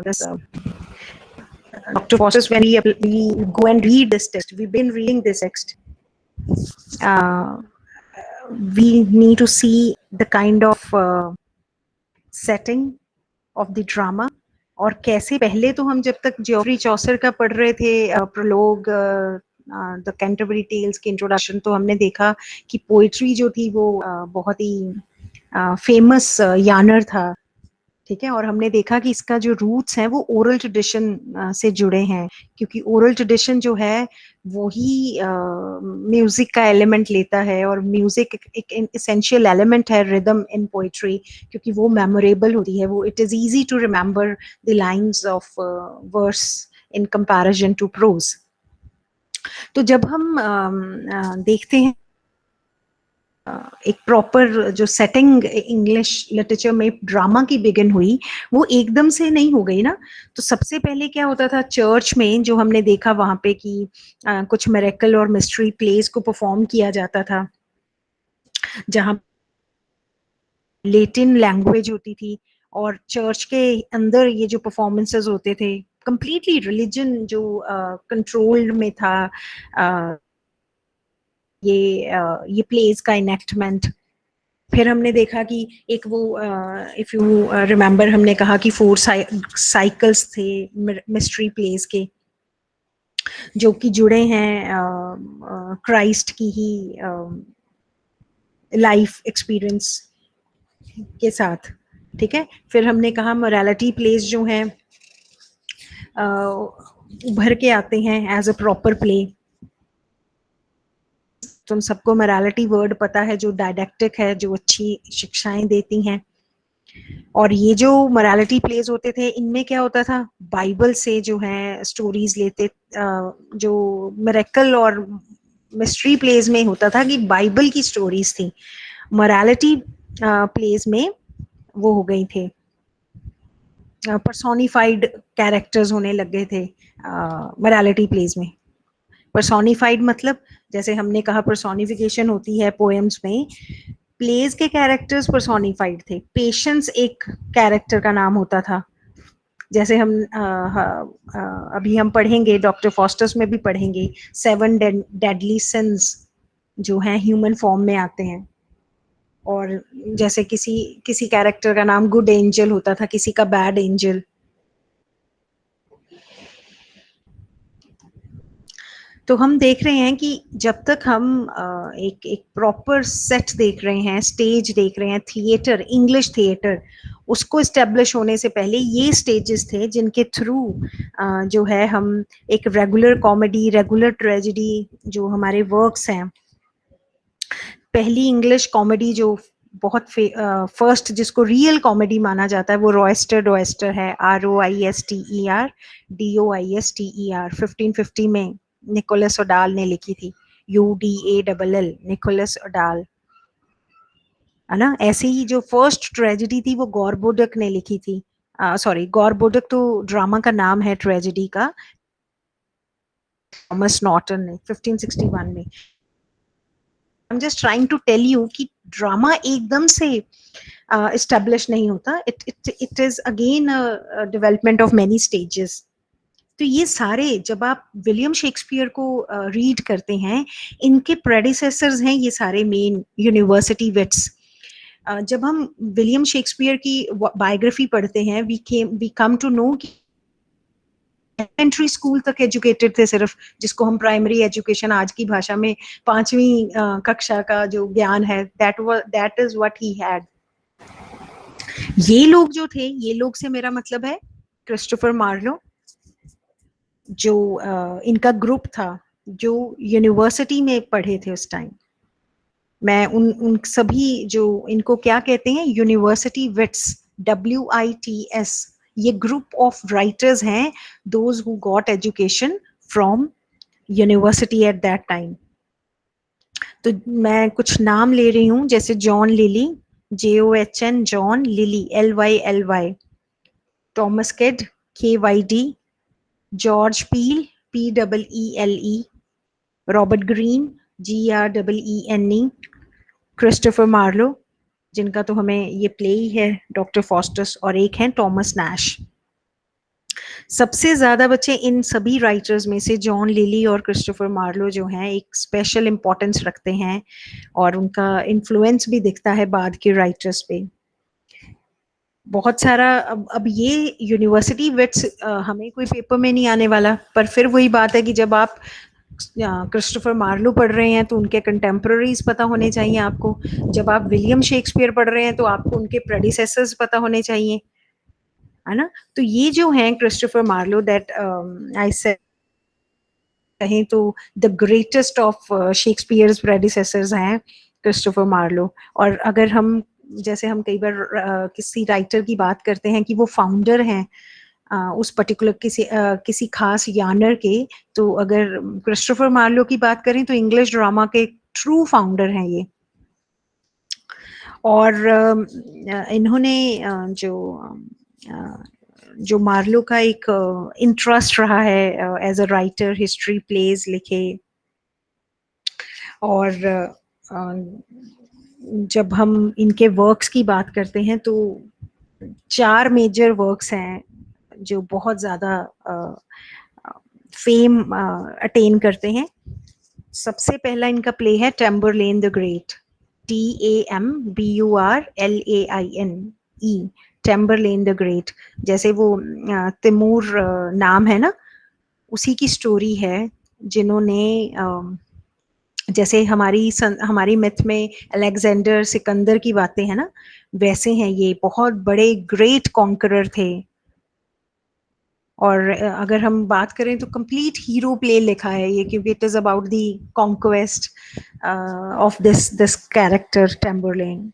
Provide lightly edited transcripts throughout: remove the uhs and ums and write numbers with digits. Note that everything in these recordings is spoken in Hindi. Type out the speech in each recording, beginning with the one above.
this Dr. Faustus, when we go and read this text, we've been reading this text. We need to see the kind of setting of the drama, और कैसे पहले तो हम जब तक जियोफ्री चौसर का पढ़ रहे थे प्रोलोग द कैंटरबरी टेल्स के इंट्रोडक्शन, तो हमने देखा कि पोइट्री जो थी वो बहुत ही फेमस यानर था, ठीक है। और हमने देखा कि इसका जो रूट्स हैं वो ओरल ट्रेडिशन से जुड़े हैं, क्योंकि ओरल ट्रेडिशन जो है वो ही म्यूजिक का एलिमेंट लेता है, और म्यूजिक एक एसेंशियल एलिमेंट है रिदम इन पोइट्री, क्योंकि वो मेमोरेबल होती है, वो it is easy to remember the lines of verse in comparison to prose. तो जब हम देखते हैं एक प्रॉपर जो सेटिंग इंग्लिश लिटरेचर में ड्रामा की बिगिन हुई, वो एकदम से नहीं हो गई ना। तो सबसे पहले क्या होता था चर्च में, जो हमने देखा वहां पे कि कुछ मिरेकल और मिस्ट्री प्लेस को परफॉर्म किया जाता था, जहां लैटिन लैंग्वेज होती थी, और चर्च के अंदर ये जो परफॉर्मेंसेस होते थे कंप्लीटली रिलीजन जो कंट्रोल्ड में था, ये प्लेस का इनेक्टमेंट। फिर हमने देखा कि एक वो इफ यू रिमेम्बर, हमने कहा कि 4 साइकिल्स थे मिस्ट्री प्लेस के, जो कि जुड़े हैं क्राइस्ट की ही लाइफ एक्सपीरियंस के साथ, ठीक है। फिर हमने कहा मोरालिटी प्लेस जो हैं उभर के आते हैं एज अ प्रॉपर प्ले। तुम सबको मोरालिटी वर्ड पता है, जो डायडेक्टिक है, जो अच्छी शिक्षाएं देती हैं। और ये जो मोरालिटी प्लेस होते थे, इनमें क्या होता था, बाइबल से जो है स्टोरीज लेते, जो मिरेकल और मिस्ट्री प्लेस में होता था कि बाइबल की स्टोरीज थी, मोरालिटी प्लेस में वो हो गई थे पर्सोनिफाइड कैरेक्टर्स होने लग गए थे मोरालिटी प्लेस में। पर्सोनिफाइड मतलब जैसे हमने कहा पर्सोनिफिकेशन होती है पोएम्स में, प्लेस के कैरेक्टर्स पर्सोनिफाइड थे। पेशेंस एक कैरेक्टर का नाम होता था, जैसे हम अभी हम पढ़ेंगे, डॉक्टर फॉस्टर्स में भी पढ़ेंगे, 7 डेडली सिंस जो हैं ह्यूमन फॉर्म में आते हैं। और जैसे किसी कैरेक्टर का नाम गुड एंजल होता था, किसी का बैड एंजल। तो हम देख रहे हैं कि जब तक हम एक प्रॉपर सेट देख रहे हैं, स्टेज देख रहे हैं, थिएटर, इंग्लिश थिएटर, उसको इस्टेब्लिश होने से पहले ये स्टेजेस थे जिनके थ्रू जो है हम एक रेगुलर कॉमेडी, रेगुलर ट्रेजेडी जो हमारे वर्क्स हैं। पहली इंग्लिश कॉमेडी जो बहुत फर्स्ट जिसको रियल कॉमेडी माना जाता है वो रॉयस्टर डॉयस्टर है, ROISTER DOISTER 1550 में निकोलस ओडाल ने लिखी थी, UDALL निकोलस ओडाल, है ना। ऐसे ही जो फर्स्ट ट्रेजेडी थी वो गॉरबोडक ने लिखी थी, सॉरी गॉरबोडक तो ड्रामा का नाम है ट्रेजेडी का, थॉमस नॉर्टन ने 1561 में। I'm just trying to tell you कि ड्रामा एकदम से एस्टेब्लिश नहीं होता, it is again development of many stages. तो ये सारे जब आप विलियम शेक्सपियर को रीड करते हैं, इनके प्रेडिसेसर्स हैं ये सारे मेन यूनिवर्सिटी विट्स। जब हम विलियम शेक्सपियर की बायोग्राफी पढ़ते हैं, वी कम टू नो कि एलिमेंट्री स्कूल तक एजुकेटेड थे सिर्फ, जिसको हम प्राइमरी एजुकेशन आज की भाषा में 5वीं कक्षा का जो ज्ञान है, that is what he had. ये लोग जो थे, ये लोग से मेरा मतलब है क्रिस्टोफर मार्लो, जो इनका ग्रुप था जो यूनिवर्सिटी में पढ़े थे उस टाइम। मैं उन सभी जो इनको क्या कहते हैं, यूनिवर्सिटी विट्स, WITS, ये ग्रुप ऑफ राइटर्स हैं, those who got education from university at that time. तो मैं कुछ नाम ले रही हूँ, जैसे John Lyly, JOHN, John Lyly, LYLY, Thomas Kyd, KYD, George Peele, PEELE, Robert Greene, GREENE, Christopher Marlowe, जिनका तो हमें ये प्ले ही है डॉक्टर फॉस्टस, और एक है टॉमस नैश। सबसे ज्यादा बच्चे इन सभी राइटर्स में से जॉन लिली और क्रिस्टोफर मार्लो जो हैं एक स्पेशल इम्पोर्टेंस रखते हैं, और उनका इन्फ्लुएंस भी दिखता है बाद के राइटर्स पे बहुत सारा। अब ये यूनिवर्सिटी विट्स हमें कोई पेपर में नहीं आने वाला, पर फिर वही बात है कि जब आप क्रिस्टोफर मार्लो पढ़ रहे हैं तो उनके कंटेम्प्रेरीज पता होने चाहिए आपको, जब आप विलियम शेक्सपियर पढ़ रहे हैं तो आपको उनके प्रेडिसेसर्स पता होने चाहिए, है ना। तो ये जो हैं क्रिस्टोफर मार्लो, दैट आई से कहें तो the greatest of Shakespeare's predecessors हैं क्रिस्टोफर मार्लो। और अगर हम जैसे हम कई बार किसी राइटर की बात करते हैं कि वो फाउंडर हैं उस पर्टिकुलर किसी खास यानर के, तो अगर क्रिस्टोफर मार्लो की बात करें तो इंग्लिश ड्रामा के ट्रू फाउंडर हैं ये। और इन्होंने जो मार्लो का एक इंटरेस्ट रहा है as a writer, history plays लिखे। और जब हम इनके वर्क्स की बात करते हैं तो 4 मेजर वर्क्स हैं जो बहुत ज्यादा फेम अटेन करते हैं। सबसे पहला इनका प्ले है Tamburlaine the great, TAMBURLAINE, Tamburlaine the great. जैसे वो तिमूर नाम है ना, उसी की स्टोरी है, जिन्होंने जैसे हमारी मिथ में अलेक्जेंडर सिकंदर की बातें हैं ना, वैसे हैं ये बहुत बड़े ग्रेट कॉन्करर थे। और अगर हम बात करें तो कंप्लीट हीरो प्ले लिखा है ये, क्योंकि it is about the conquest of this character Tamburlaine.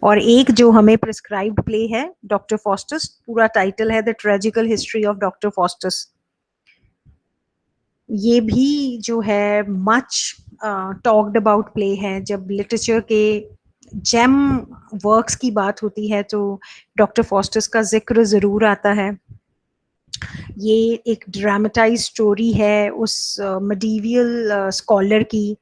और एक जो हमें प्रिस्क्राइब्ड प्ले है डॉक्टर फॉस्टस, पूरा टाइटल है the tragical history of doctor Faustus. ये भी जो है मच टॉक्ड अबाउट प्ले है। जब लिटरेचर के जेम वर्क्स की बात होती है तो डॉक्टर फॉस्टस का जिक्र जरूर आता है। ये एक ड्रामेटाइज स्टोरी है उस मेडिवियल स्कॉलर की,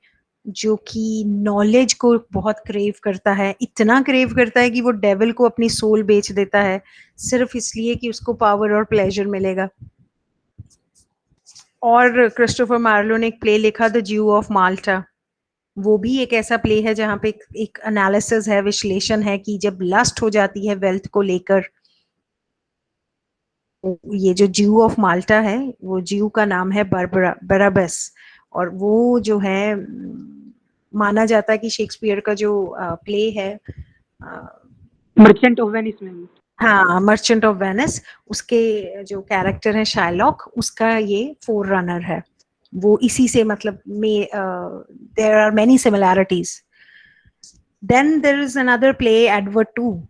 जो कि नॉलेज को बहुत क्रेव करता है, इतना क्रेव करता है कि वो डेविल को अपनी सोल बेच देता है सिर्फ इसलिए कि उसको पावर और प्लेजर मिलेगा। और क्रिस्टोफर मार्लो ने एक प्ले लिखा द ज्यू ऑफ माल्टा। वो भी एक ऐसा प्ले है जहाँ पे एक एनालिसिस है, विश्लेषण है कि जब लस्ट हो जाती है वेल्थ को लेकर, ये जो ज्यू ऑफ माल्टा है, वो ज्यू का नाम है बराबस। और वो जो है माना जाता है कि शेक्सपियर का जो प्ले है मर्चेंट ऑफ वेनिस में, हाँ मर्चेंट ऑफ वेनिस, उसके जो कैरेक्टर है शायलॉक, उसका ये फोर रनर है। वो इसी से मतलब में there are many similarities. Then there is another play Edward two,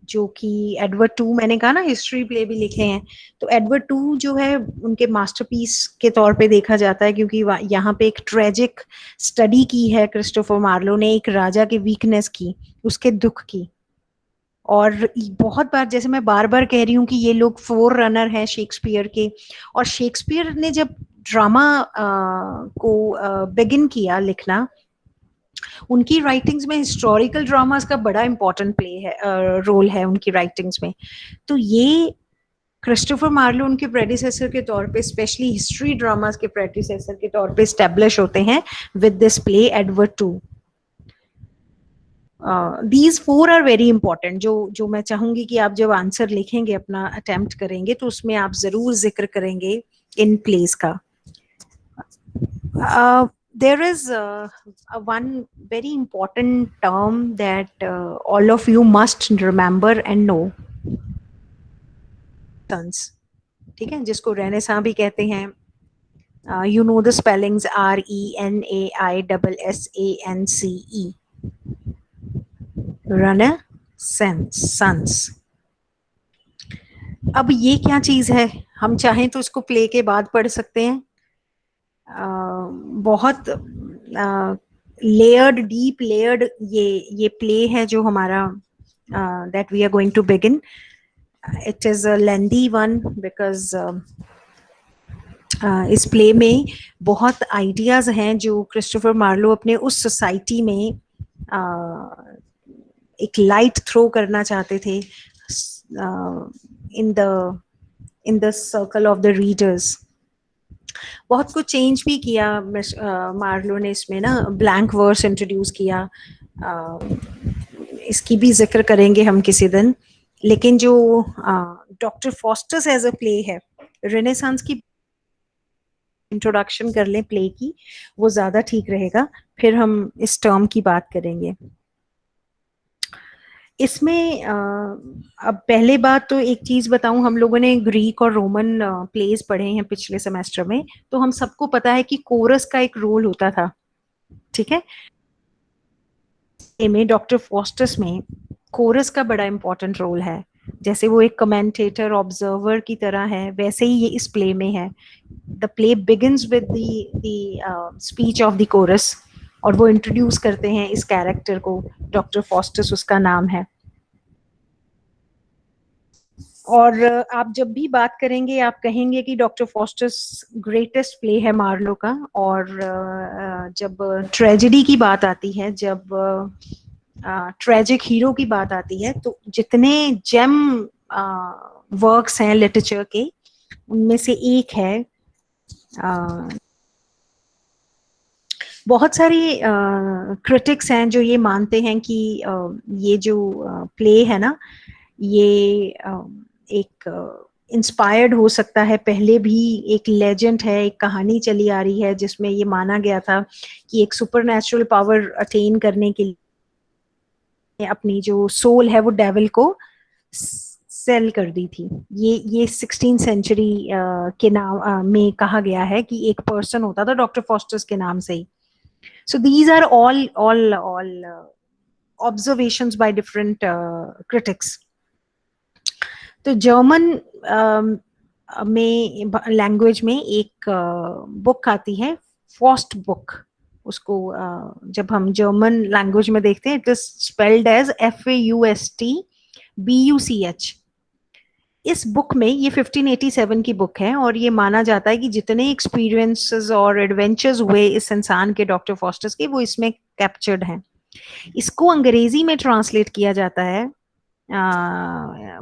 जो कि एडवर्ड टू मैंने कहा ना हिस्ट्री प्ले भी लिखे हैं, तो एडवर्ड टू जो है उनके मास्टरपीस के तौर पे देखा जाता है, क्योंकि यहाँ पे एक ट्रेजिक स्टडी की है क्रिस्टोफर मार्लो ने, एक राजा की वीकनेस की, उसके दुख की। और बहुत बार, जैसे मैं बार बार कह रही हूँ कि ये लोग फोर रनर हैं शेक्सपियर के, और शेक्सपियर ने जब ड्रामा को बिगिन किया लिखना, उनकी राइटिंग्स में हिस्टोरिकल ड्रामास का बड़ा इंपॉर्टेंट प्ले है, रोल है उनकी राइटिंग्स में। तो ये क्रिस्टोफर मार्लो उनके प्रेडिसेसर के तौर पे, स्पेशली हिस्ट्री ड्रामास के प्रेडिसेसर के तौर पे स्टैब्लिश होते हैं with this play Edward two. These four are very important, जो मैं चाहूंगी कि आप जब आंसर लिखेंगे, अपना अटेम्प्ट करेंगे, तो उसमें आप जरूर जिक्र करेंगे इन प्लेस का। there is one very important term that all of you must remember and know, sons, ठीक है, जिसको रेनेसां भी कहते हैं। you know the spellings RENAISSANCE, Renaissance। अब ये क्या चीज है, हम चाहें तो इसको प्ले के बाद पढ़ सकते हैं। बहुत लेयर्ड, डीप लेयर्ड ये प्ले है जो हमारा that we are going to begin. It is a lengthy one because इस प्ले में बहुत आइडियाज हैं जो क्रिस्टोफर मार्लो अपने उस सोसाइटी में एक लाइट थ्रो करना चाहते थे in the in the circle of the readers. बहुत कुछ चेंज भी किया मार्लो ने इसमें ना, ब्लैंक वर्स इंट्रोड्यूस किया, इसकी भी जिक्र करेंगे हम किसी दिन। लेकिन जो doctor Faustus as a play है, रेनेसांस की इंट्रोडक्शन कर लें प्ले की, वो ज्यादा ठीक रहेगा, फिर हम इस टर्म की बात करेंगे। इसमें अब पहले बात तो एक चीज बताऊं, हम लोगों ने ग्रीक और रोमन प्लेस पढ़े हैं पिछले सेमेस्टर में, तो हम सबको पता है कि कोरस का एक रोल होता था, ठीक है। में डॉक्टर फॉस्टस में कोरस का बड़ा इंपॉर्टेंट रोल है, जैसे वो एक कमेंटेटर ऑब्जर्वर की तरह है, वैसे ही ये इस प्ले में है। The play begins with the speech of the coarse, और वो इंट्रोड्यूस करते हैं इस कैरेक्टर को, डॉक्टर फॉस्टस उसका नाम है। और आप जब भी बात करेंगे आप कहेंगे कि डॉक्टर फॉस्टर्स ग्रेटेस्ट प्ले है मार्लो का। और जब ट्रेजेडी की बात आती है, जब ट्रेजिक हीरो की बात आती है, तो जितने जेम वर्क्स हैं लिटरेचर के, उनमें से एक है। बहुत सारे क्रिटिक्स हैं जो ये मानते हैं कि ये जो प्ले है ना, ये एक इंस्पायर्ड हो सकता है, पहले भी एक लेजेंड है, एक कहानी चली आ रही है जिसमें ये माना गया था कि एक सुपरनैचुरल पावर अटेन करने के लिए अपनी जो सोल है वो डेविल को सेल कर दी थी। ये 16th सेंचुरी के नाम में कहा गया है कि एक पर्सन होता था डॉक्टर फॉस्टर्स के नाम से ही। So these are all observations by different critics. तो जर्मन में लैंग्वेज में एक बुक आती है, फॉस्ट बुक। उसको जब हम जर्मन लैंग्वेज में देखते हैं, it is spelled as FAUSTBUCH। इस बुक में, ये 1587 की बुक है, और ये माना जाता है कि जितने एक्सपीरियंसेस और एडवेंचर्स हुए इस इंसान के, डॉक्टर फॉस्टर्स के, वो इसमें कैप्चर्ड हैं। इसको अंग्रेजी में ट्रांसलेट किया जाता है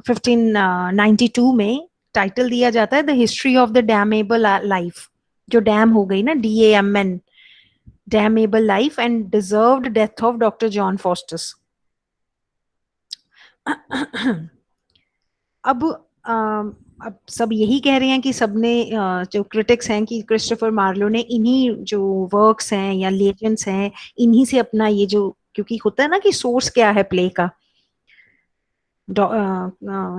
1592 में। टाइटल दिया जाता है the history of the damnable life, जो डैम हो गई ना, DAMN, damnable life and deserved death of doctor John Faustus. अब सब यही कह रहे हैं कि सबने, जो क्रिटिक्स हैं, कि क्रिस्टोफर मार्लो ने इन्हीं जो वर्क्स हैं या लेजेंड्स हैं, इन्हीं से अपना ये जो, क्योंकि होता है ना कि सोर्स क्या है प्ले का।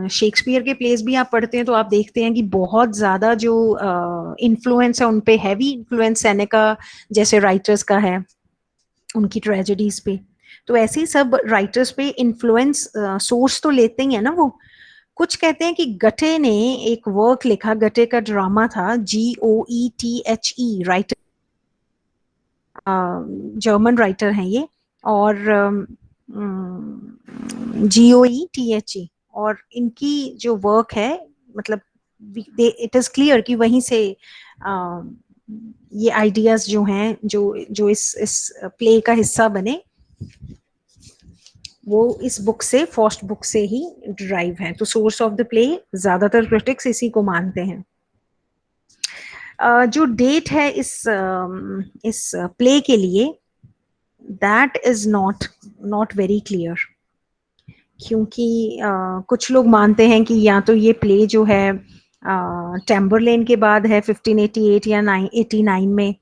शेक्सपियर के प्लेस भी आप पढ़ते हैं तो आप देखते हैं कि बहुत ज्यादा जो इन्फ्लुएंस है उनपे, हैवी इन्फ्लुएंस सेनेका जैसे राइटर्स का है उनकी ट्रेजेडीज पे। तो ऐसे ही सब राइटर्स पे इन्फ्लुएंस, सोर्स तो लेते ही है ना वो। कुछ कहते हैं कि गटे ने एक वर्क लिखा, गटे का ड्रामा था, GOETHE, राइटर, जर्मन राइटर हैं ये, और GOETHE, और इनकी जो वर्क है, मतलब इट इज क्लियर कि वहीं से ये आइडियाज जो हैं, जो इस प्ले का हिस्सा बने, वो इस बुक से, फर्स्ट बुक से ही ड्राइव है। तो सोर्स ऑफ द प्ले ज्यादातर क्रिटिक्स इसी को मानते हैं। जो डेट है इस प्ले के लिए, that is not very clear, क्योंकि कुछ लोग मानते हैं कि या तो ये प्ले जो है टेम्बरलेन के बाद है 1588 या 89 में,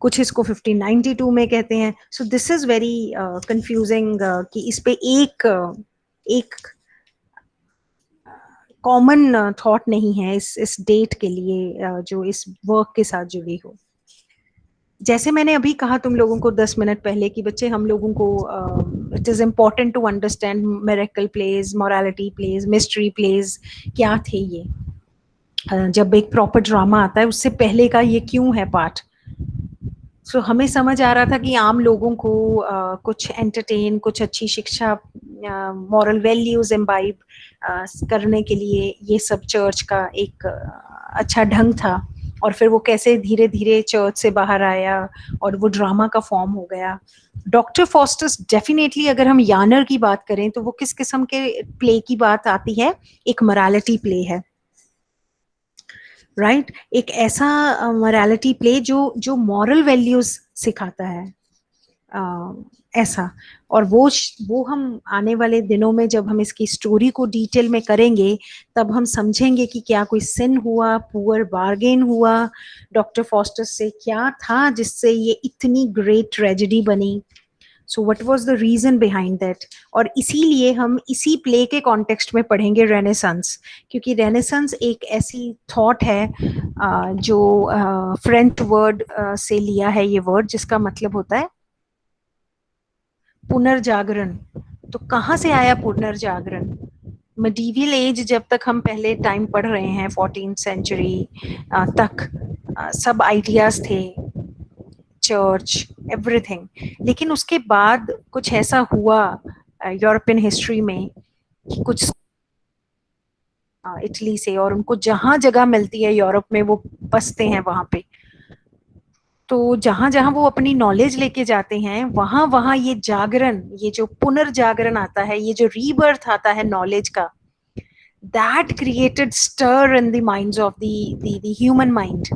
कुछ इसको 1592 में कहते हैं। So this is very confusing कि इस पे एक कॉमन थॉट नहीं है इस डेट के लिए जो इस वर्क के साथ जुड़ी हो। जैसे मैंने अभी कहा तुम लोगों को 10 मिनट पहले कि बच्चे, हम लोगों को it is important to understand miracle plays, morality plays, mystery plays क्या थे ये। जब एक प्रॉपर ड्रामा आता है उससे पहले का ये क्यों है पार्ट। सो हमें समझ आ रहा था कि आम लोगों को कुछ एंटरटेन, कुछ अच्छी शिक्षा, मॉरल वैल्यूज इम्बाइब करने के लिए ये सब चर्च का एक अच्छा ढंग था। और फिर वो कैसे धीरे धीरे चर्च से बाहर आया और वो ड्रामा का फॉर्म हो गया। डॉक्टर फॉस्टर्स डेफिनेटली, अगर हम यानर की बात करें तो वो किस किस्म के प्ले की बात आती है, एक मोरालिटी प्ले है। राइट एक ऐसा मोरालिटी प्ले जो जो मॉरल वैल्यूज सिखाता है, अ, ऐसा। और वो हम आने वाले दिनों में जब हम इसकी स्टोरी को डिटेल में करेंगे तब हम समझेंगे कि क्या कोई सिन हुआ, पुअर बार्गेन हुआ, डॉक्टर फॉस्टस से क्या था जिससे ये इतनी ग्रेट ट्रेजेडी बनी। So what was the reason behind that. और इसीलिए हम इसी प्ले के कॉन्टेक्स्ट में पढ़ेंगे रेनेसांस, क्योंकि रेनेसांस एक ऐसी थॉट है जो फ्रेंच वर्ड से लिया है ये वर्ड, जिसका मतलब होता है पुनर्जागरण। तो कहाँ से आया पुनर्जागरण? मिडीवियल एज, जब तक हम पहले टाइम पढ़ रहे हैं 14th सेंचुरी तक सब आइडियाज थे, चर्च, एवरीथिंग। लेकिन उसके बाद कुछ ऐसा हुआ यूरोपियन हिस्ट्री में कि कुछ इटली से, और उनको जहां जगह मिलती है यूरोप में वो बसते हैं वहां पे। तो जहां जहां वो अपनी नॉलेज लेके जाते हैं वहां वहां ये जागरण, ये जो पुनर्जागरण आता है, ये जो रीबर्थ आता है नॉलेज का, that created stir in the minds of the human mind.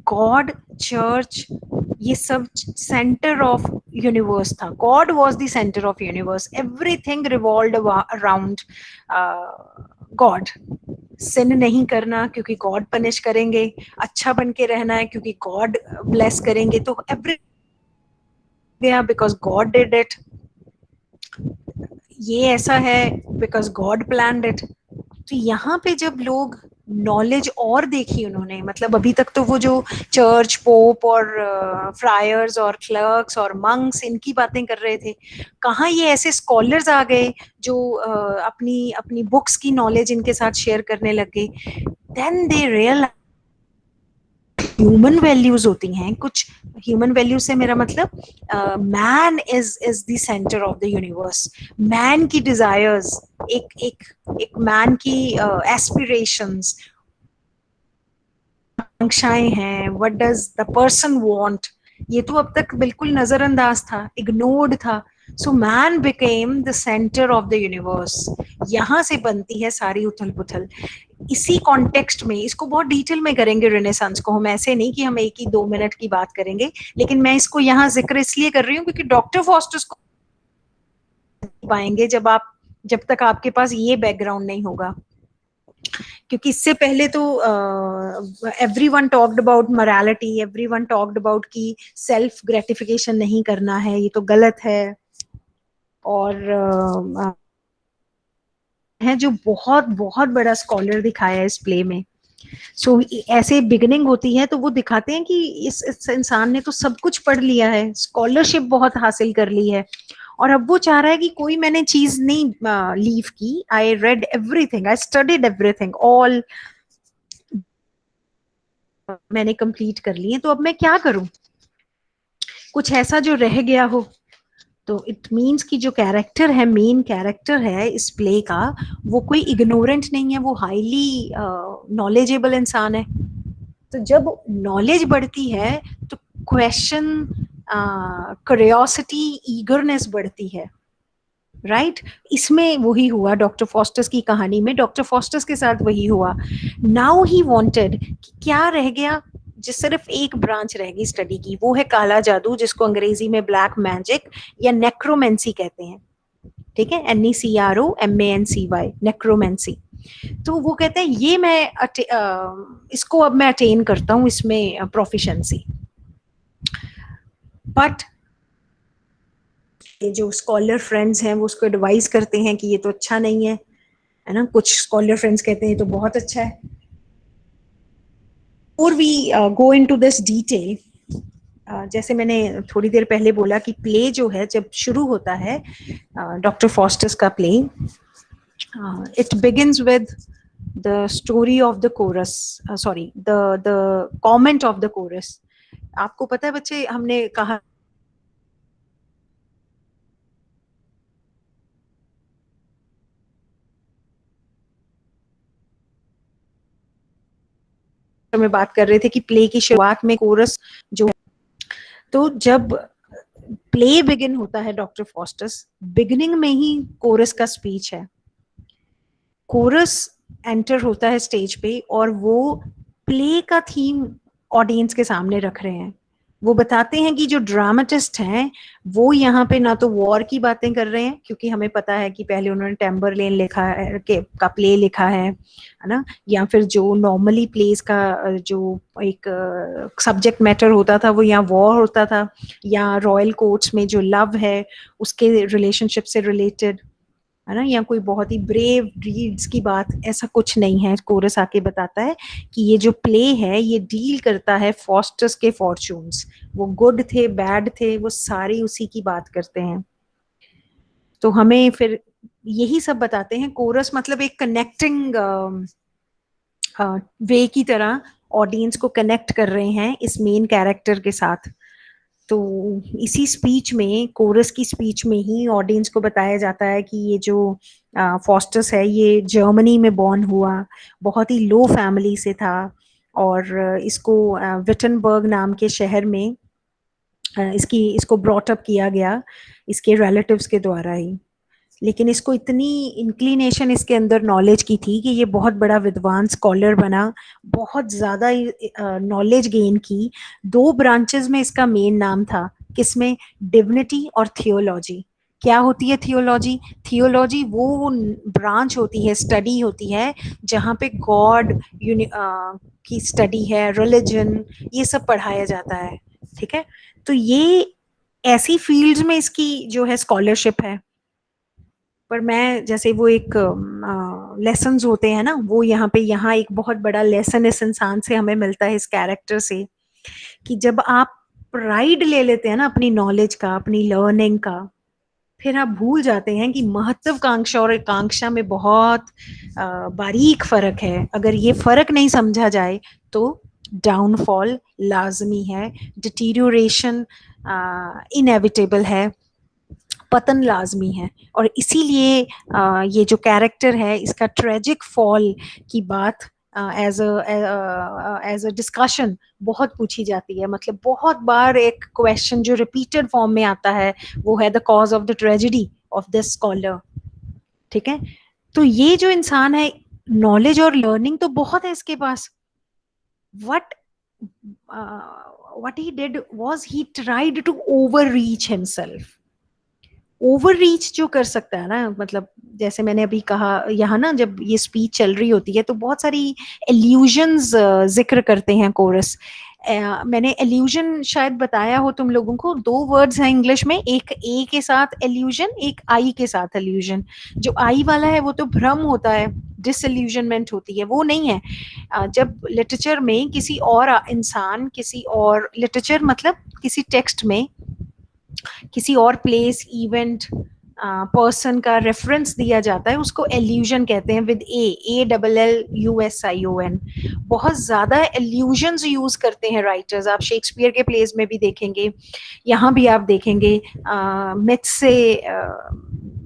God, church, ये सब सेंटर ऑफ यूनिवर्स था। God was the centre of universe, everything revolved around God. Sin नहीं करना क्योंकि गॉड पनिश करेंगे, अच्छा बन के रहना है क्योंकि गॉड ब्लेस करेंगे, तो एवरी गया बिकॉज गॉड डिड इट। ये ऐसा है बिकॉज गॉड प्लान्ड इट। तो यहाँ पे जब लोग नॉलेज और देखी उन्होंने, मतलब अभी तक तो वो जो चर्च, पोप और फ्रायर्स और क्लर्क्स और मंक्स इनकी बातें कर रहे थे, कहाँ ये ऐसे स्कॉलर्स आ गए जो अपनी अपनी बुक्स की नॉलेज इनके साथ शेयर करने लग गए। Then they real human values होती हैं कुछ। ह्यूमन वैल्यूज से मेरा मतलब man is the centre of the universe. Man की डिजायर्स, एक एक एक मैन की एस्पिरेशंस, आकांक्षाएं हैं, what does the person want, ये तो अब तक बिल्कुल नजरअंदाज था, इग्नोर्ड था। So man became the centre of the universe. यहाँ से बनती है सारी उथल पुथल। इसी कॉन्टेक्स्ट में इसको बहुत डिटेल में करेंगे रेनेसांस को हम, ऐसे नहीं कि हम एक ही 2 मिनट की बात करेंगे। लेकिन मैं इसको यहाँ जिक्र इसलिए कर रही हूँ क्योंकि डॉक्टर फॉस्टर्स को पाएंगे जब तक आपके पास ये बैकग्राउंड नहीं होगा। क्योंकि इससे पहले तो everyone talked about morality, everyone talked about कि सेल्फ ग्रेटिफिकेशन नहीं करना है, ये तो गलत है। और है जो बहुत बहुत बड़ा स्कॉलर दिखाया है इस प्ले में। सो ऐसे बिगिनिंग होती है तो वो दिखाते हैं कि इस इंसान ने तो सब कुछ पढ़ लिया है, स्कॉलरशिप बहुत हासिल कर ली है, और अब वो चाह रहा है कि कोई मैंने चीज नहीं लीव की। I read everything, I studied everything, all मैंने कंप्लीट कर ली है, तो अब मैं क्या करूं? कुछ ऐसा जो रह गया हो। तो इट मीन्स कि जो कैरेक्टर है, मेन कैरेक्टर है इस प्ले का, वो कोई इग्नोरेंट नहीं है, वो हाईली नॉलेजेबल इंसान है। तो जब नॉलेज बढ़ती है तो क्वेश्चन, क्यूरियोसिटी, ईगरनेस बढ़ती है, राइट इसमें वही हुआ डॉक्टर फॉस्टर्स की कहानी में, डॉक्टर फॉस्टर्स के साथ वही हुआ। नाउ ही वांटेड कि क्या रह गया, जिस सिर्फ एक ब्रांच रह गई स्टडी की, वो है काला जादू, जिसको अंग्रेजी में ब्लैक मैजिक या नेक्रोमेंसी कहते हैं। ठीक है, NECROMANCY, नेक्रोमेंसी। तो वो कहते हैं ये मैं इसको अब मैं अटेन करता हूँ, इसमें प्रोफिशिएंसी। बट ये जो स्कॉलर फ्रेंड्स हैं वो उसको एडवाइस करते हैं कि ये तो अच्छा नहीं है ना। कुछ स्कॉलर फ्रेंड्स कहते हैं ये तो बहुत अच्छा है। और we go into this detail, जैसे मैंने थोड़ी देर पहले बोला कि प्ले जो है जब शुरू होता है, डॉक्टर फॉस्टर्स का play, it begins with the story of the coarse, sorry the comment of the coarse. आपको पता है बच्चे, हमने कहा में बात कर रहे थे कि प्ले की शुरुआत में कोरस जो है, तो जब प्ले बिगिन होता है डॉक्टर फॉस्टर्स, बिगिनिंग में ही कोरस का स्पीच है। कोरस एंटर होता है स्टेज पे और वो प्ले का थीम ऑडियंस के सामने रख रहे हैं। वो बताते हैं कि जो ड्रामेटिस्ट हैं वो यहाँ पे ना तो वॉर की बातें कर रहे हैं, क्योंकि हमें पता है कि पहले उन्होंने टेम्बरलेन लिखा है का प्ले लिखा है ना, या फिर जो नॉर्मली प्लेस का जो एक सब्जेक्ट मैटर होता था वो यहाँ वॉर होता था, या रॉयल कोर्ट्स में जो लव है उसके रिलेशनशिप से रिलेटेड, है ना, या कोई बहुत ही ब्रेव डीड्स की बात, ऐसा कुछ नहीं है। कोरस आके बताता है कि ये जो प्ले है ये डील करता है फॉस्टर्स के फॉर्चून्स, वो गुड थे बैड थे वो सारे उसी की बात करते हैं। तो हमें फिर यही सब बताते हैं। कोरस मतलब एक कनेक्टिंग वे की तरह ऑडियंस को कनेक्ट कर रहे हैं इस मेन कैरेक्टर के साथ। तो इसी स्पीच में, कोरस की स्पीच में ही ऑडियंस को बताया जाता है कि ये जो फॉस्टस है ये जर्मनी में बॉर्न हुआ, बहुत ही लो फैमिली से था, और इसको विटनबर्ग नाम के शहर में इसको ब्रॉट अप किया गया इसके रिलेटिव्स के द्वारा ही। लेकिन इसको इतनी इंक्लिनेशन इसके अंदर नॉलेज की थी कि ये बहुत बड़ा विद्वान स्कॉलर बना, बहुत ज्यादा नॉलेज गेन की। दो ब्रांचेस में इसका मेन नाम था, किसमें? डिविनिटी और थियोलॉजी। क्या होती है थियोलॉजी? थियोलॉजी वो ब्रांच होती है, स्टडी होती है जहाँ पे गॉड की स्टडी है, रिलीजन, ये सब पढ़ाया जाता है। ठीक है, तो ये ऐसी फील्ड्स में इसकी जो है स्कॉलरशिप है। पर मैं जैसे वो एक लेसन्स होते हैं ना, वो यहाँ एक बहुत बड़ा लेसन इस इंसान से हमें मिलता है, इस कैरेक्टर से, कि जब आप प्राइड ले लेते हैं ना अपनी नॉलेज का, अपनी लर्निंग का, फिर आप भूल जाते हैं कि महत्वाकांक्षा और आकांक्षा में बहुत बारीक फर्क है। अगर ये फर्क नहीं समझा जाए तो डाउनफॉल लाजमी है, डिटीरियोरेशन इनएविटेबल है, पतन लाजमी है। और इसीलिए ये जो कैरेक्टर है इसका ट्रेजिक फॉल की बात एज अ डिस्कशन बहुत पूछी जाती है। मतलब बहुत बार एक क्वेश्चन जो रिपीटेड फॉर्म में आता है वो है the cause of the tragedy of this scholar. ठीक है, तो ये जो इंसान है, नॉलेज और लर्निंग तो बहुत है इसके पास। what what he did was he tried to overreach himself। Over reach जो कर सकता है ना, मतलब जैसे मैंने अभी कहा, यहाँ ना जब ये स्पीच चल रही होती है तो बहुत सारी एल्यूजन्स जिक्र करते हैं कोरस। मैंने एल्यूजन शायद बताया हो तुम लोगों को, दो वर्ड्स हैं इंग्लिश में, एक ए के साथ एल्यूजन, एक आई के साथ एल्यूजन। जो आई वाला है वो तो भ्रम होता है, डिसएल्यूजनमेंट होती है, वो नहीं है। जब लिटरेचर में किसी और इंसान, किसी और लिटरेचर मतलब किसी टेक्स्ट में किसी और प्लेस, इवेंट, पर्सन का रेफरेंस दिया जाता है, उसको एल्यूजन कहते हैं, with a double L U S I O N. बहुत ज्यादा एल्यूजन्स यूज करते हैं राइटर्स, आप शेक्सपियर के प्लेस में भी देखेंगे, यहाँ भी आप देखेंगे। मिथ्स से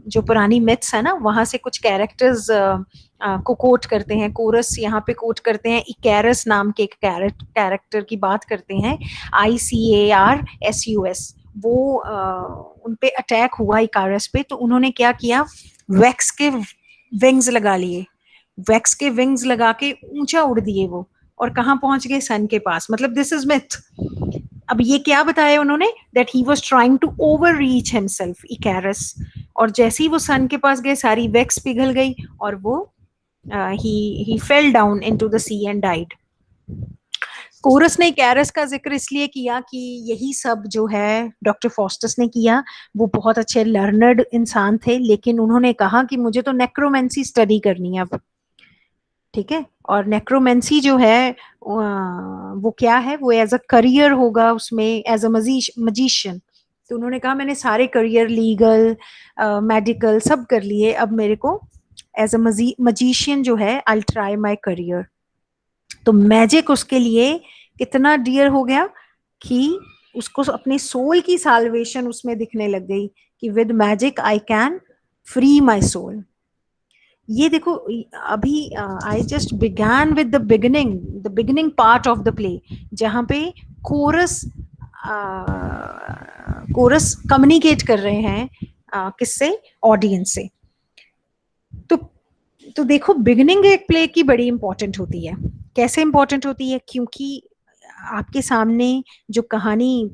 जो पुरानी मिथ्स है ना, वहां से कुछ कैरेक्टर्स को कोट करते हैं। कोरस यहाँ पे कोट करते हैं, इकैरस नाम के एक कैरेक्टर की बात करते हैं, ICARSUS। वो उन पे अटैक हुआ इकारस पे, तो उन्होंने क्या किया, वैक्स के विंग्स लगा लिए, वैक्स के विंग्स लगा के ऊंचा उड़ दिए वो, और कहाँ पहुंच गए? सन के पास। मतलब दिस इज मिथ। अब ये क्या बताया उन्होंने, that he was trying to overreach himself, Icarus. और जैसे ही वो सन के पास गए सारी वैक्स पिघल गई और वो he fell down into the sea and died। Chorus ने कैरस का जिक्र इसलिए किया कि यही सब जो है डॉक्टर फॉस्टस ने किया। वो बहुत अच्छे लर्नर्ड इंसान थे, लेकिन उन्होंने कहा कि मुझे तो नेक्रोमेंसी स्टडी करनी है अब। ठीक है, और नेक्रोमेंसी जो है वो क्या है, वो एज अ करियर होगा उसमें, एज अ मजिशियन। तो उन्होंने कहा मैंने सारे करियर, लीगल, मेडिकल सब कर लिए, अब मेरे को एज अ मजिशियन जो है, आई ट्राई माई करियर। तो मैजिक उसके लिए कितना डियर हो गया कि उसको अपनी सोल की साल्वेशन उसमें दिखने लग गई, कि with magic I can free my soul. ये देखो, अभी I just began with the beginning part of the play, जहाँ पे कोरस कोरस कम्युनिकेट कर रहे हैं किससे? ऑडियंस से। तो तो देखो बिगिनिंग एक प्ले की बड़ी इंपॉर्टेंट होती है। कैसे इंपॉर्टेंट होती है? क्योंकि आपके सामने जो कहानी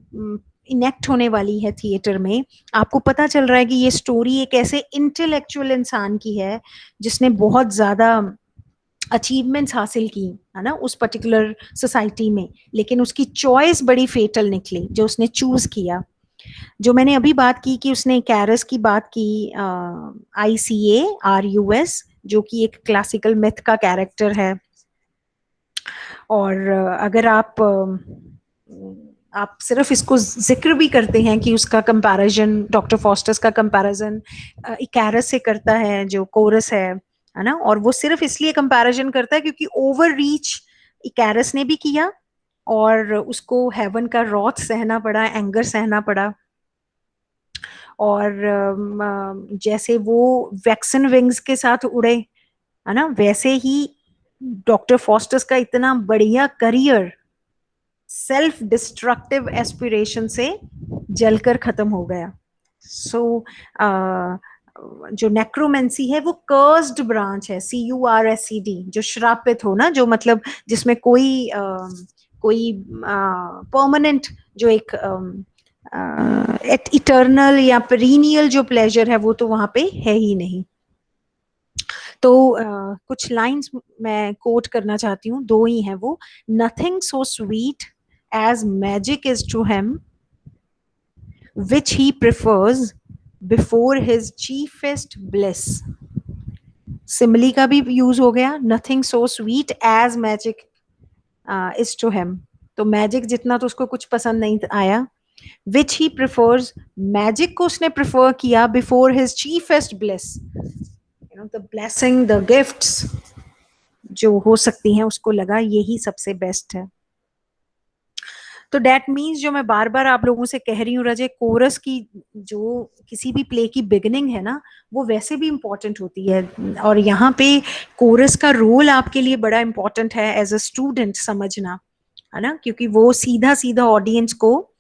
इनेक्ट होने वाली है थिएटर में, आपको पता चल रहा है कि ये स्टोरी एक ऐसे इंटेलेक्चुअल इंसान की है जिसने बहुत ज्यादा अचीवमेंट्स हासिल की, है ना, उस पर्टिकुलर सोसाइटी में, लेकिन उसकी चॉइस बड़ी फेटल निकली जो उसने चूज किया। जो मैंने अभी बात की कि उसने कैरस की बात की, ICARUS, जो कि एक क्लासिकल मिथ का कैरेक्टर है। और अगर आप सिर्फ इसको जिक्र भी करते हैं कि उसका कंपैरिजन, डॉक्टर फॉस्टर्स का कंपैरिजन इकैरस से करता है जो कोरस है ना, और वो सिर्फ इसलिए कंपैरिजन करता है क्योंकि ओवर रीच इकैरस ने भी किया और उसको हेवन का रॉथ सहना पड़ा, एंगर सहना पड़ा। और जैसे वो वैक्सन विंग्स के साथ उड़े, है ना, वैसे ही डॉक्टर फॉस्टर्स का इतना बढ़िया करियर सेल्फ डिस्ट्रक्टिव एस्पिरेशन से जलकर खत्म हो गया। सो जो नेक्रोमेंसी है वो कर्स्ड ब्रांच है, CURSED, जो श्रापित हो ना, जो मतलब जिसमें कोई परमानेंट जो एक इटर्नल या पेरिनियल जो प्लेजर है वो तो वहां पे है ही नहीं। तो कुछ लाइंस मैं कोट करना चाहती हूँ, दो ही हैं वो। Nothing so sweet as magic is to him which he prefers before his chiefest bliss. Simile का भी यूज हो गया, nothing so sweet as magic is to him. तो मैजिक जितना तो उसको कुछ पसंद नहीं आया, विच ही प्रिफर्स, मैजिक को उसने प्रिफर किया before his chiefest bliss, you know the blessing, the gifts जो हो सकती हैं, उसको लगा यही सबसे बेस्ट है। तो डेट मीन्स जो मैं बार बार आप लोगों से कह रही हूँ रजे, कोरस की जो किसी भी प्ले की बिगिनिंग है ना, वो वैसे भी इम्पोर्टेंट होती है। और यहाँ पे कोरस का रोल आपके लिए बड़ा इम्पोर्टेंट है एज अ स्टूडेंट समझना, है ना, क्योंकि वो सीधा सीधा ऑडियंस को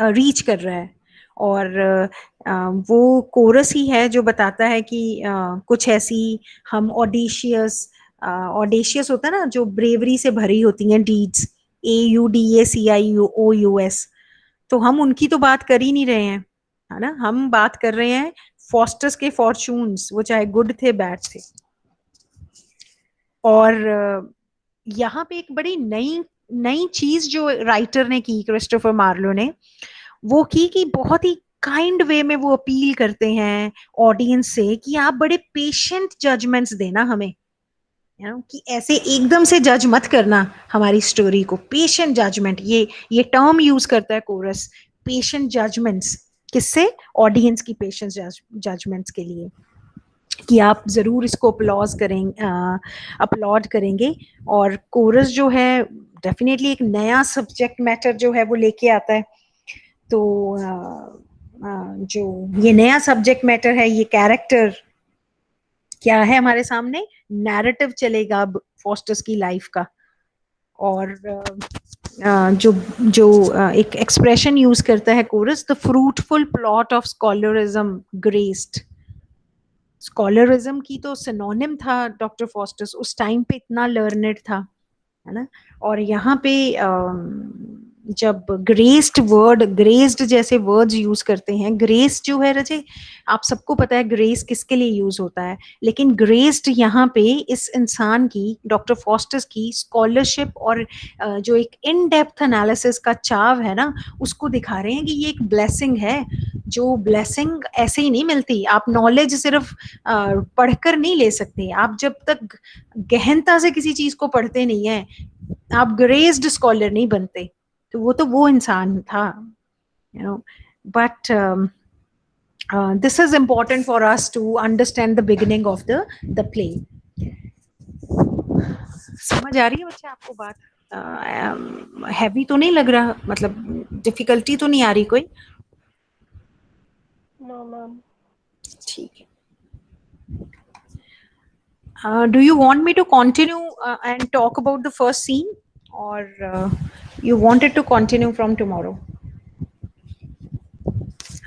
रीच कर रहा है। और वो कोरस ही है जो बताता है कि कुछ ऐसी हम ऑडिशियस होता है ना, जो ब्रेवरी से भरी होती हैं डीड्स, AUDACIOUS, तो हम उनकी तो बात कर ही नहीं रहे हैं, है ना, हम बात कर रहे हैं फॉस्टर्स के फॉर्चून्स, वो चाहे गुड थे बैड थे। और यहाँ पे एक बड़ी नई नई चीज जो राइटर ने की, क्रिस्टोफर मार्लो ने, वो की कि बहुत ही काइंड वे में वो अपील करते हैं ऑडियंस से कि आप बड़े पेशेंट जजमेंट्स देना हमें, यू नो, कि ऐसे एकदम से जज मत करना हमारी स्टोरी को। पेशेंट जजमेंट, ये टर्म यूज करता है कोरस, पेशेंट जजमेंट्स। किससे? ऑडियंस की पेशेंट जजमेंट्स के लिए, कि आप जरूर इसको अपलॉड करेंगे। और कोरस जो है डेफिनेटली एक नया सब्जेक्ट मैटर जो है वो लेके आता है। तो जो ये नया सब्जेक्ट मैटर है, ये कैरेक्टर क्या है हमारे सामने, नैरेटिव चलेगा अब फॉस्टर्स की लाइफ का। और जो जो एक एक्सप्रेशन यूज करता है chorus, the fruitful plot of scholarism graced. Scholarism की तो सिनोनिम था डॉक्टर फॉस्टर्स, उस टाइम पे इतना लर्नेड था, है ना। और यहाँ पे जब ग्रेस्ड वर्ड, ग्रेस्ड जैसे वर्ड्स यूज करते हैं, ग्रेस जो है रजे, आप सबको पता है ग्रेस किसके लिए यूज होता है, लेकिन ग्रेस्ड यहाँ पे इस इंसान की, डॉक्टर फॉस्टर्स की स्कॉलरशिप और जो एक इन डेप्थ एनालिसिस का चाव है ना, उसको दिखा रहे हैं कि ये एक ब्लेसिंग है। जो ब्लेसिंग ऐसे ही नहीं मिलती, आप नॉलेज सिर्फ पढ़कर नहीं ले सकते, आप जब तक गहनता से किसी चीज को पढ़ते नहीं है, आप ग्रेस्ड स्कॉलर नहीं बनते। तो वो इंसान था, you know. But this is important for us to understand the beginning of the play. समझ आ रही है बच्चे आपको बात? हैवी तो नहीं लग रहा, मतलब डिफिकल्टी तो नहीं आ रही कोई? No ma'am. ठीक है। Do you want me to continue and talk about the first scene, or you wanted to continue from tomorrow?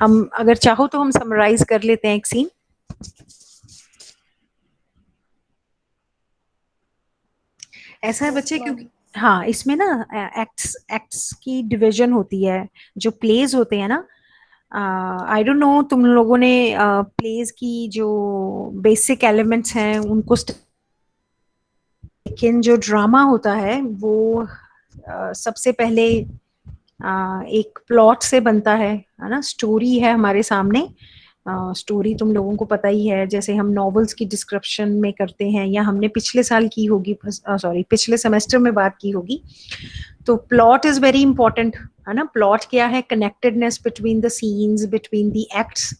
हम अगर चाहो तो हम समराइज कर लेते हैं एक सीन। ऐसा है बच्चे, क्योंकि हाँ इसमें ना एक्ट्स एक्ट्स की डिवीजन होती है। जो प्लेज होते हैं ना, आई डोंट नो तुम लोगों ने प्लेज की जो बेसिक एलिमेंट्स हैं उनको लेकिन जो ड्रामा होता है वो सबसे पहले एक प्लॉट से बनता है ना। स्टोरी है हमारे सामने। स्टोरी तुम लोगों को पता ही है, जैसे हम नॉवेल्स की डिस्क्रिप्शन में करते हैं, या हमने पिछले साल की होगी, सॉरी पिछले सेमेस्टर में बात की होगी। तो प्लॉट इज वेरी इंपॉर्टेंट, है ना। प्लॉट क्या है? Connectedness between the scenes, between the acts.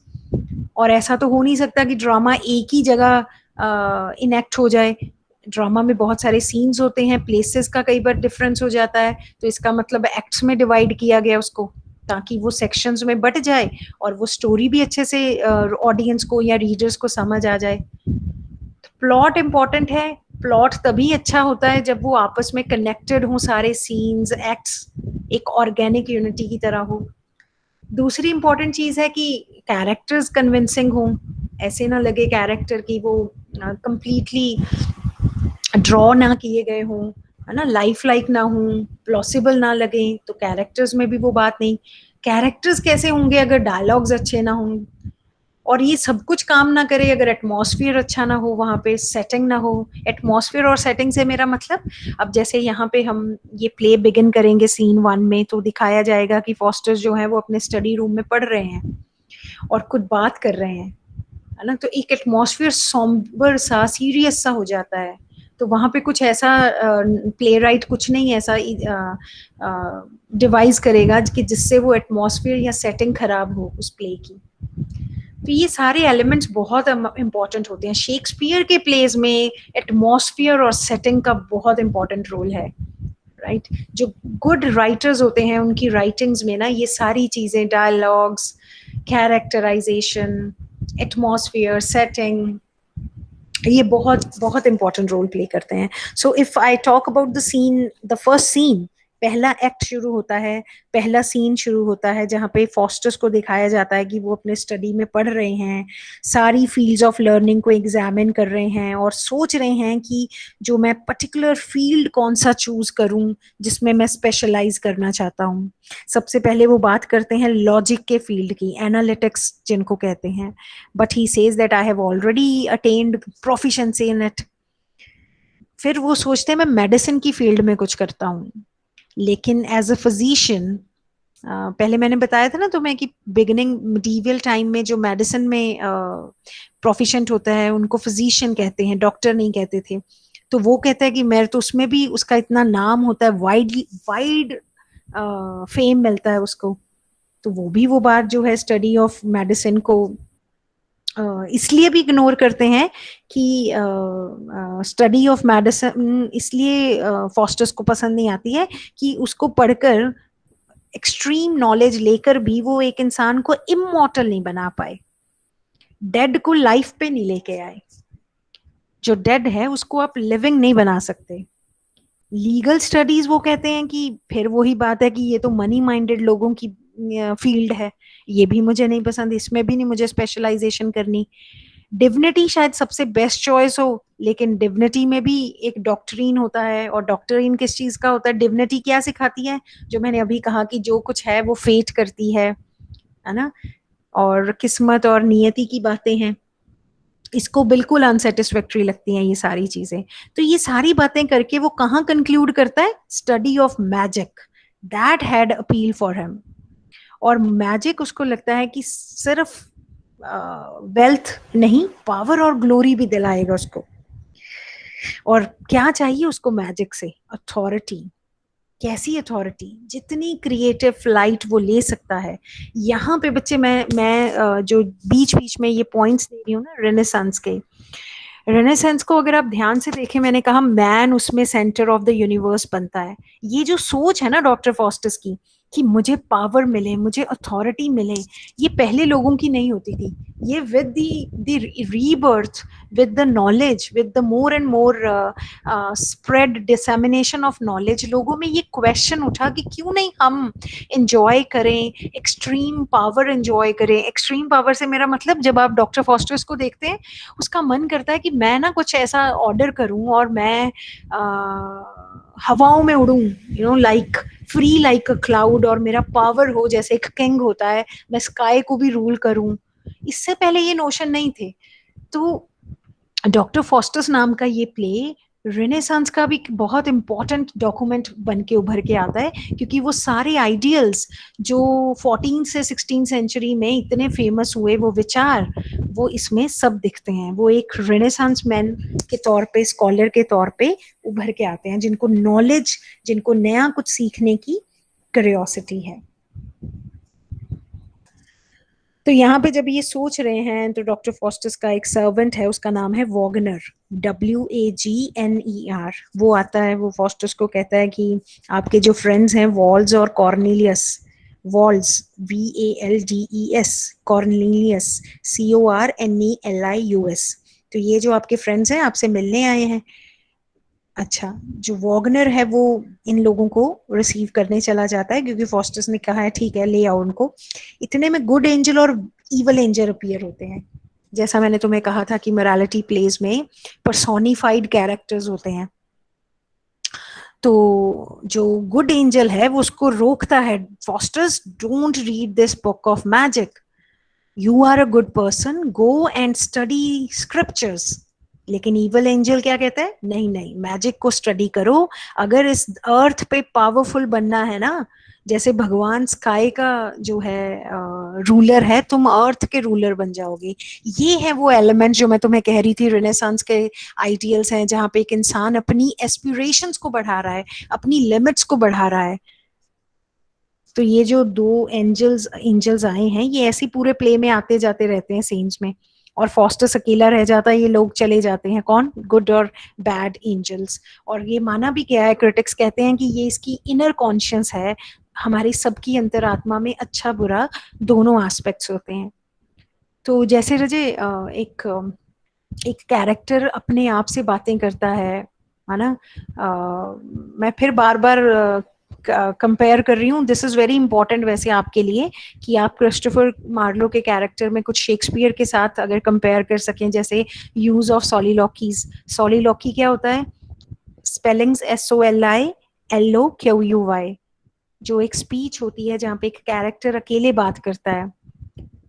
और ऐसा तो हो नहीं सकता कि ड्रामा एक ही जगह इनेक्ट हो जाए। ड्रामा में बहुत सारे सीन्स होते हैं, प्लेसेस का कई बार डिफरेंस हो जाता है, तो इसका मतलब एक्ट्स में डिवाइड किया गया उसको, ताकि वो सेक्शंस में बट जाए और वो स्टोरी भी अच्छे से ऑडियंस को या रीडर्स को समझ आ जाए। प्लॉट इंपॉर्टेंट है। प्लॉट तभी अच्छा होता है जब वो आपस में कनेक्टेड हो, सारे सीन्स एक्ट्स एक ऑर्गेनिक यूनिटी की तरह हो। दूसरी इंपॉर्टेंट चीज है कि कैरेक्टर्स कन्विंसिंग हो। ऐसे ना लगे कैरेक्टर की वो कंप्लीटली ड्रॉ ना किए गए हों, है ना, लाइफ लाइक ना हो, प्लॉसिबल ना लगे, तो कैरेक्टर्स में भी वो बात नहीं। कैरेक्टर्स कैसे होंगे अगर डायलॉग्स अच्छे ना हों, और ये सब कुछ काम ना करे अगर एटमॉस्फेयर अच्छा ना हो, वहाँ पे सेटिंग ना हो। एटमॉस्फेयर और सेटिंग से मेरा मतलब, अब जैसे यहाँ पे हम ये प्ले बिगिन करेंगे सीन 1 में, तो दिखाया जाएगा कि फॉस्टर्स जो है वो अपने स्टडी रूम में पढ़ रहे हैं और कुछ बात कर रहे हैं, है ना। तो एक एटमॉस्फेयर सॉम्बर सा, सीरियस सा हो जाता है। तो वहां पे कुछ ऐसा प्ले राइट कुछ नहीं ऐसा डिवाइस करेगा कि जिससे वो एटमॉस्फेयर या सेटिंग खराब हो उस प्ले की। तो ये सारे एलिमेंट्स बहुत इंपॉर्टेंट होते हैं। शेक्सपियर के प्लेज में एटमॉस्फेयर और सेटिंग का बहुत इंपॉर्टेंट रोल है, राइट। जो गुड राइटर्स होते हैं उनकी राइटिंग्स में ना ये सारी चीजें, डायलॉग्स, कैरेक्टराइजेशन, एटमॉस्फेयर, सेटिंग, ये बहुत बहुत इंपॉर्टेंट रोल प्ले करते हैं। So if I talk about the scene, the first scene, पहला एक्ट शुरू होता है, पहला सीन शुरू होता है जहाँ पे फॉस्टर्स को दिखाया जाता है कि वो अपने स्टडी में पढ़ रहे हैं, सारी फील्ड्स ऑफ लर्निंग को एग्जामिन कर रहे हैं और सोच रहे हैं कि जो मैं पर्टिकुलर फील्ड कौन सा चूज करूं जिसमें मैं स्पेशलाइज करना चाहता हूं। सबसे पहले वो बात करते हैं लॉजिक के फील्ड की, एनालिटिक्स जिनको कहते हैं, but he says that I have already attend proficiency in it. फिर वो सोचते हैं मैं मेडिसिन की फील्ड में कुछ करता हूँ, लेकिन एज अ फिजिशियन, पहले मैंने बताया था ना तुम्हें कि बिगिनिंग मिडीवियल टाइम में जो मेडिसिन में प्रोफिशिएंट होता है उनको फिजिशियन कहते हैं, डॉक्टर नहीं कहते थे। तो वो कहता है कि मैं तो उसमें भी उसका इतना नाम होता है, वाइड फेम मिलता है उसको। तो वो भी वो बात जो है स्टडी ऑफ मेडिसिन को इसलिए भी इग्नोर करते हैं कि स्टडी ऑफ मेडिसिन इसलिए फॉस्टर्स को पसंद नहीं आती है कि उसको पढ़कर एक्सट्रीम नॉलेज लेकर भी वो एक इंसान को इमॉर्टल नहीं बना पाए, डेड को लाइफ पे नहीं लेके आए। जो डेड है उसको आप लिविंग नहीं बना सकते। लीगल स्टडीज वो कहते हैं कि फिर वही बात है कि ये तो मनी माइंडेड लोगों की फील्ड है, ये भी मुझे नहीं पसंद, इसमें भी नहीं मुझे स्पेशलाइजेशन करनी। डिविनिटी शायद सबसे बेस्ट चॉइस हो, लेकिन डिविनिटी में भी एक डॉक्ट्रीन होता है, और डॉक्ट्रीन किस चीज का होता है? डिविनिटी क्या सिखाती है? जो मैंने अभी कहा कि जो कुछ है वो फेट करती है ना, और किस्मत और नियति की बातें हैं। इसको बिल्कुल अनसेटिस्फैक्ट्री लगती हैं ये सारी चीजें। तो ये सारी बातें करके वो कहाँ कंक्लूड करता है? Study of magic, that had appeal for him. और मैजिक उसको लगता है कि सिर्फ वेल्थ नहीं, पावर और ग्लोरी भी दिलाएगा उसको। और क्या चाहिए उसको मैजिक से? अथॉरिटी। कैसी अथॉरिटी? जितनी क्रिएटिव फ्लाइट वो ले सकता है। यहाँ पे बच्चे मैं जो बीच बीच में ये पॉइंट्स दे रही हूँ ना रेनेसांस के, रेनेसांस को अगर आप ध्यान से देखें, मैंने कहा मैन उसमें सेंटर ऑफ द यूनिवर्स बनता है। ये जो सोच है ना डॉक्टर फॉस्टर्स की, कि मुझे पावर मिले, मुझे अथॉरिटी मिले, ये पहले लोगों की नहीं होती थी। ये with the rebirth, with the knowledge, with the more and more spread dissemination of knowledge, लोगों में ये क्वेश्चन उठा कि क्यों नहीं हम इंजॉय करें, एक्सट्रीम पावर इंजॉय करें। एक्सट्रीम पावर से मेरा मतलब, जब आप डॉक्टर फॉस्टर्स को देखते हैं, उसका मन करता है कि मैं ना कुछ ऐसा ऑर्डर करूं और मैं हवाओं में उड़ूं, like free like a cloud, और मेरा पावर हो जैसे एक किंग होता है, मैं स्काई को भी रूल करूं। इससे पहले ये नोशन नहीं थे। तो डॉक्टर फॉस्टर्स नाम का ये प्ले रेनेसांस का भी बहुत इंपॉर्टेंट डॉक्यूमेंट बन के उभर के आता है, क्योंकि वो सारे आइडियल्स जो 14 से 16 सेंचुरी में इतने फेमस हुए, वो विचार, वो इसमें सब दिखते हैं। वो एक रेनेसांस मैन के तौर पे, स्कॉलर के तौर पे उभर के आते हैं, जिनको नॉलेज, जिनको नया कुछ सीखने की क्यूरियोसिटी है। तो यहाँ पे जब ये सोच रहे हैं, तो डॉक्टर फॉस्टर्स का एक सर्वेंट है, उसका नाम है वॉगनर, WAGNER। वो आता है, वो फॉस्टर्स को कहता है कि आपके जो फ्रेंड्स हैं वॉल्स और Cornelius, walls VALDES, Cornelius CORNELIUS, तो ये जो आपके फ्रेंड्स हैं आपसे मिलने आए हैं। अच्छा, जो वॉगनर है वो इन लोगों को रिसीव करने चला जाता है, क्योंकि फॉस्टर्स ने कहा है ठीक है ले आओ उनको। इतने में गुड एंजल और इवल एंजल अपीयर होते हैं। जैसा मैंने तुम्हें कहा था कि मोरालिटी प्लेज में पर्सोनिफाइड कैरेक्टर्स होते हैं। तो जो गुड एंजल है वो उसको रोकता है, Faustus don't read this book of magic, you are a good person, go and study scriptures. लेकिन इवल एंजल क्या कहता है, नहीं नहीं, मैजिक को स्टडी करो, अगर इस अर्थ पे पावरफुल बनना है ना, जैसे भगवान स्काई का जो है रूलर है, तुम अर्थ के रूलर बन जाओगे। ये है वो एलिमेंट जो मैं तुम्हें कह रही थी, रेनेसांस के आइडियल्स हैं, जहाँ पे एक इंसान अपनी एस्पिरेशंस को बढ़ा रहा है, अपनी लिमिट्स को बढ़ा रहा है। तो ये जो दो एंजल्स एंजल्स आए हैं, ये ऐसे पूरे प्ले में आते जाते रहते हैं सीन्स में, और फॉस्टर्स अकेला रह जाता है, ये लोग चले जाते हैं, कौन, गुड और बैड एंजल्स। और ये माना भी गया है, क्रिटिक्स कहते हैं कि ये इसकी इनर कॉन्शियस है, हमारी सबकी अंतरात्मा में अच्छा बुरा दोनों एस्पेक्ट्स होते हैं। तो जैसे रजे एक कैरेक्टर अपने आप से बातें करता है ना। मैं फिर बार बार कंपेयर कर रही हूँ, दिस इज वेरी इंपॉर्टेंट वैसे आपके लिए, कि आप क्रिस्टोफर मार्लो के कैरेक्टर में कुछ शेक्सपियर के साथ अगर कंपेयर कर सकें, जैसे यूज ऑफ सॉलिलॉकीज। सॉलिलॉकी क्या होता है, स्पेलिंग्स SOLILOQUY, जो एक स्पीच होती है जहाँ पे एक कैरेक्टर अकेले बात करता है,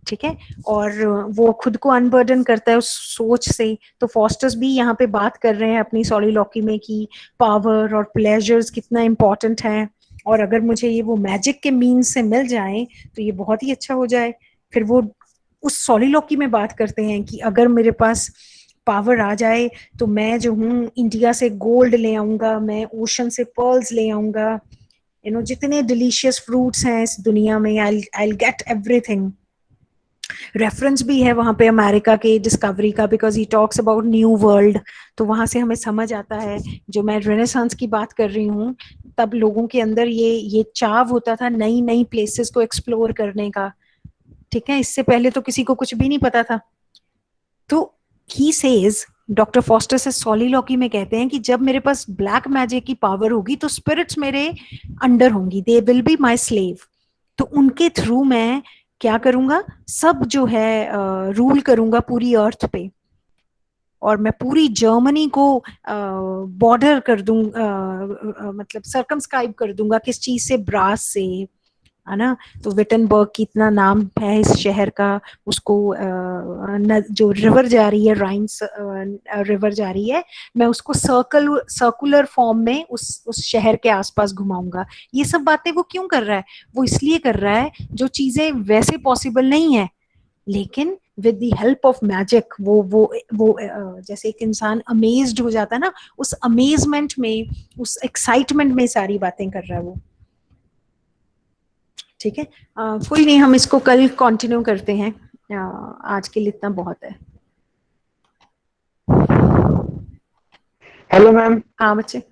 ठीक है, और वो खुद को अनबर्डन करता है उस सोच से। तो फॉस्टर्स भी यहाँ पे बात कर रहे हैं अपनी सॉलिलॉकी में कि पावर और प्लेजर्स कितना इंपॉर्टेंट है, और अगर मुझे ये वो मैजिक के मीन्स से मिल जाए तो ये बहुत ही अच्छा हो जाए। फिर वो उस सॉलिलॉकी में बात करते हैं कि अगर मेरे पास पावर आ जाए तो मैं जो हूँ इंडिया से गोल्ड ले आऊंगा, मैं ओशन से पर्ल्स ले आऊंगा, जितने डिलीशियस फ्रूट्स हैं इस दुनिया में, आई गेट एवरीथिंग। रेफरेंस भी है वहां पे अमेरिका के डिस्कवरी का, because he talks about new world. तो वहां से हमें समझ आता है, जो मैं रेनेसांस की बात कर रही हूँ, तब लोगों के अंदर ये चाव होता था नई नई प्लेसेस को एक्सप्लोर करने का, ठीक है, इससे पहले तो किसी को कुछ भी नहीं पता था। तो ही सेज, डॉक्टर फॉस्टर से सॉलिलॉकी में कहते हैं कि जब मेरे पास ब्लैक मैजिक की पावर होगी तो स्पिरिट्स मेरे अंडर होंगी, they will be my slave. तो उनके थ्रू मैं क्या करूंगा, सब जो है रूल करूंगा पूरी अर्थ पे, और मैं पूरी जर्मनी को बॉर्डर कर दूं, मतलब सर्कमस्क्राइब कर दूंगा, किस चीज से, ब्रास से, है ना। तो विटनबर्ग की इतना नाम है इस शहर का, उसको जो रिवर जा रही है, राइन्स रिवर जा रही है, मैं उसको सर्कुलर फॉर्म में उस शहर के आसपास घुमाऊंगा। ये सब बातें वो क्यों कर रहा है, वो इसलिए कर रहा है जो चीजें वैसे पॉसिबल नहीं है, लेकिन with the help of magic वो जैसे एक इंसान अमेज्ड हो जाता है ना, उस अमेजमेंट में, उस एक्साइटमेंट में सारी बातें कर रहा है वो, ठीक है। कोई नहीं, हम इसको कल कंटिन्यू करते हैं, आज के लिए इतना बहुत है। Hello ma'am. हाँ बच्चे।